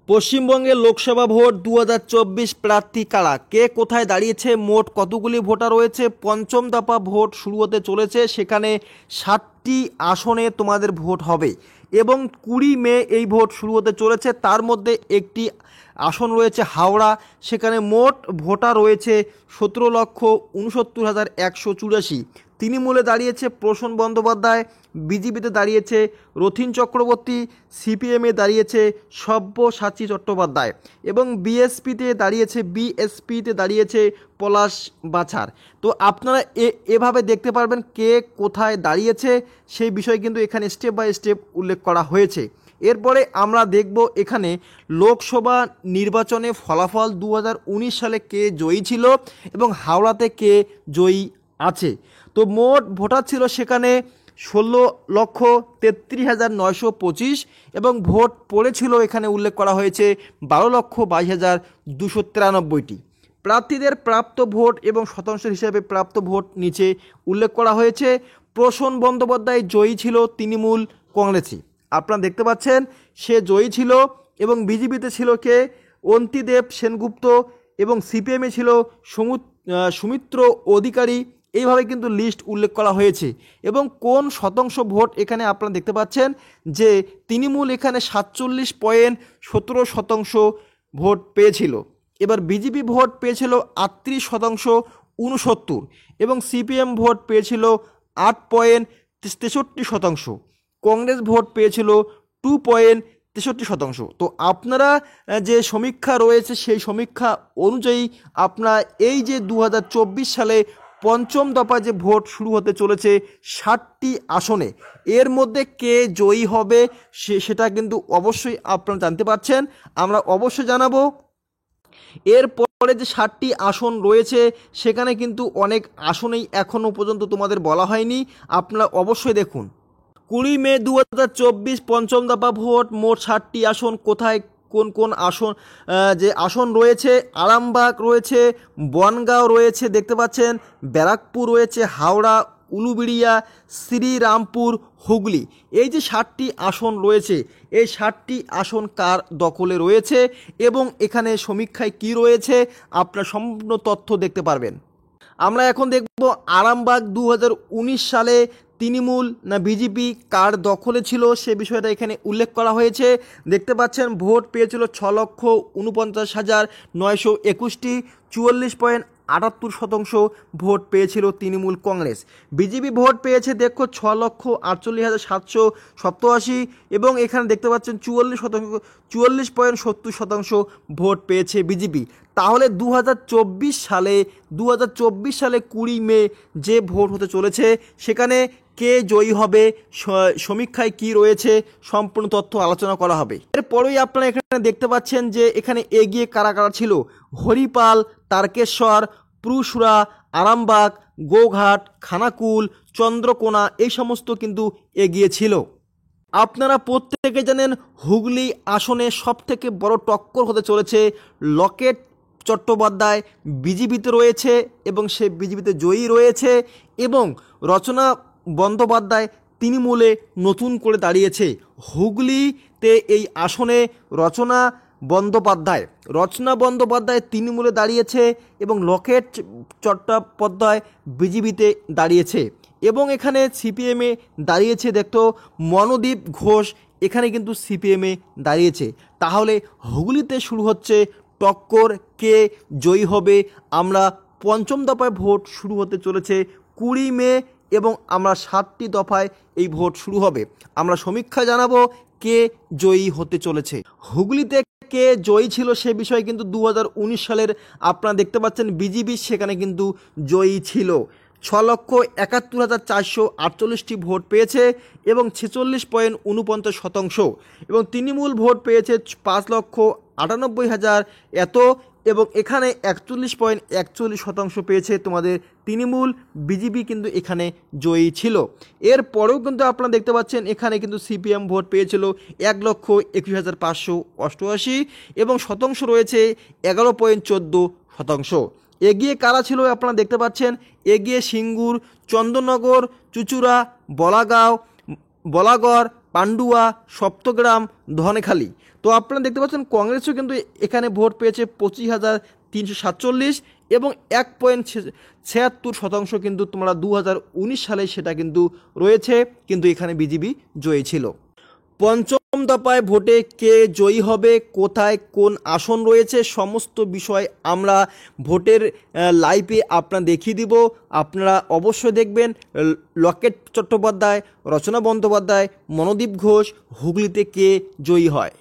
পশ্চিমবঙ্গের লোকসভা ভোট 2024 প্রার্থী কারা, কে কোথায় দাঁড়িয়েছে, মোট কতগুলি ভোটার রয়েছে, পঞ্চম দফা ভোট শুরু হতে চলেছে। সেখানে 7টি আসনে তোমাদের ভোট হবে এবং 20 মে এই ভোট শুরু হতে চলেছে। তার মধ্যে একটি আসন রয়েছে হাওড়া, সেখানে মোট ভোটার রয়েছে 17,69,184। তৃণমূলে দাঁড়িয়েছে প্রসন্ন বন্দ্যোপাধ্যায়, বিজেপিতে দাঁড়িয়েছে রথীন চক্রবর্তী, সিপিএমে দাঁড়িয়েছে সব্যসাচী চট্টোপাধ্যায় এবং বিএসপিতে দাঁড়িয়েছে পলাশ বাছার। তো আপনারা এভাবে দেখতে পারবেন কে কোথায় দাঁড়িয়েছে, সেই বিষয় কিন্তু এখানে স্টেপ বাই স্টেপ উল্লেখ করা হয়েছে। এরপরে আমরা দেখব এখানে লোকসভা নির্বাচনে ফলাফল 2019 সালে কে জয়ী ছিল এবং হাওড়াতে কে জয়ী আছে। তো মোট ভোটার ছিল সেখানে 16,33,925 এবং ভোট পড়েছিল এখানে উল্লেখ করা হয়েছে 12,22,293টি। প্রার্থীদের প্রাপ্ত ভোট এবং শতাংশ হিসাবে প্রাপ্ত ভোট নিচে উল্লেখ করা হয়েছে। প্রসন্ন বন্দ্যোপাধ্যায় জয়ী ছিল তৃণমূল কংগ্রেসী, আপনারা দেখতে পাচ্ছেন সে জয়ী ছিল। এবং বিজেপিতে ছিল কে, অন্তিদেব সেনগুপ্ত এবং সিপিএমে ছিল সুমিত্র অধিকারী। এইভাবে কিন্তু লিস্ট উল্লেখ করা হয়েছে এবং কোন শতাংশ ভোট এখানে আপনারা দেখতে পাচ্ছেন যে তৃণমূল এখানে 47.17% ভোট পেয়েছিল। এবার বিজেপি ভোট পেয়েছিল 38.69% এবং সিপিএম ভোট পেয়েছিল 8.63%, কংগ্রেস ভোট পেয়েছিল 2.63%। তো আপনারা যে সমীক্ষা রয়েছে সেই সমীক্ষা অনুযায়ী আপনারা এই যে 2024 সালে পঞ্চম দফা যে ভোট শুরু হতে চলেছে 7টি আসনে, এর মধ্যে কে জয়ী হবে সেটা কিন্তু অবশ্যই আপনারা জানতে পারছেন, আমরা অবশ্যই জানাবো। এরপরে যে 7টি আসন রয়েছে সেখানে কিন্তু অনেক আসনেই এখনও পর্যন্ত তোমাদের বলা হয়নি, আপনারা অবশ্যই দেখুন। 20 মে 2024 পঞ্চম দফা ভোট, মোট 7টি আসন। কোথায় কোন কোন আসন যে আসন রয়েছে, আরামবাগ রয়েছে, বনগাঁও রয়েছে দেখতে পাচ্ছেন, ব্যারাকপুর রয়েছে, হাওড়া, উলুবেড়িয়া, শ্রীরামপুর, হুগলি। এই যে 7টি আসন রয়েছে, এই 7টি আসন কার দখলে রয়েছে এবং এখানে সমীক্ষায় কি রয়েছে আপনার সম্পূর্ণ তথ্য দেখতে পারবেন। আমরা এখন দেখব আরামবাগ 2019 সালে তৃণমূল না বিজেপি কার দখলে ছিল সে বিষয়টা এখানে উল্লেখ করা হয়েছে। দেখতে পাচ্ছেন ভোট পেয়েছিল 6,49,921টি, 44.78% ভোট পেয়েছিল তৃণমূল কংগ্রেস। বিজেপি ভোট পেয়েছে দেখো 6,48,787 এবং এখানে দেখতে পাচ্ছেন 44.70% ভোট পেয়েছে বিজেপি। তাহলে 2024 সালে 20 মে যে ভোট হতে চলেছে সেখানে কে জয়ী হবে, সমীক্ষায় কি রয়েছে সম্পূর্ণ তথ্য আলোচনা করা হবে। এরপরেই আপনারা এখানে দেখতে পাচ্ছেন যে এখানে এগিয়ে কারা কারা ছিল। হরিপাল, তারকেশ্বর, পুরুষুরা, আরামবাগ, গোঘাট, খানাকুল, চন্দ্রকোনা এই সমস্ত কিন্তু এগিয়ে ছিল। আপনারা প্রত্যেকে জানেন হুগলি আসনে সবথেকে বড় টক্কর হতে চলেছে। লকেট চট্টোপাধ্যায় বিজেপিতে রয়েছে এবং সে বিজেপিতে জয়ী রয়েছে এবং রচনা বন্দ্যোপাধ্যায় তৃণমূলে নতুন করে দাঁড়িয়েছে। হুগলিতে এই আসনে রচনা বন্দ্যোপাধ্যায় তৃণমূলে দাঁড়িয়েছে এবং লকেট চট্টোপাধ্যায় বিজেপিতে দাঁড়িয়েছে এবং এখানে সিপিএমে দাঁড়িয়েছে দেখতো মনোদীপ ঘোষ, এখানে কিন্তু সিপিএমে দাঁড়িয়েছে। তাহলে হুগলিতে শুরু হচ্ছে টক্কর, কে জয়ী হবে। আমরা পঞ্চম দফায় ভোট শুরু হতে চলেছে 20 মে এবং আমরা 7টি দফায় এই ভোট শুরু হবে। আমরা সমীক্ষা জানাবো কে জয়ী হতে চলেছে। হুগলিতে কে জয়ী ছিল সে বিষয়ে কিন্তু 2019 সালের আপনারা দেখতে পাচ্ছেন বিজেপি সেখানে কিন্তু জয়ী ছিল। 6,71,448টি ভোট পেয়েছে এবং 46.49% এবং তৃণমূল ভোট পেয়েছে 5,98,000 এত এবং এখানে 41.41% পেয়েছে তোমাদের তৃণমূল। বিজেপি কিন্তু এখানে জয়ী ছিল। এরপরেও কিন্তু আপনারা দেখতে পাচ্ছেন এখানে কিন্তু সিপিএম ভোট পেয়েছিল 1,21,588 এবং শতাংশ রয়েছে 11.14%। এগিয়ে কারা ছিল আপনারা দেখতে পাচ্ছেন, এগিয়ে সিঙ্গুর, চন্দননগর, চুচুড়া, বলাগড়, পান্ডুয়া, সপ্তগ্রাম, ধনেখালি। তো আপনারা দেখতে পাচ্ছেন কংগ্রেসও কিন্তু এখানে ভোট পেয়েছে 25,347 এবং 1.76% কিন্তু তোমরা 2019 সালে সেটা কিন্তু রয়েছে, কিন্তু এখানে বিজেপি জয়ী ছিল। পঞ্চম দফায় ভোটে কে জয়ী হবে, কোথায় কোন আসন রয়েছে, সমস্ত বিষয় আমরা ভোটের লাইভে আপনারা দেখিয়ে দিব। আপনারা অবশ্যই দেখবেন। লকেট চট্টোপাধ্যায়, রচনা বন্দ্যোপাধ্যায়, মনোদীপ ঘোষ, হুগলিতে কে জয়ী হয়।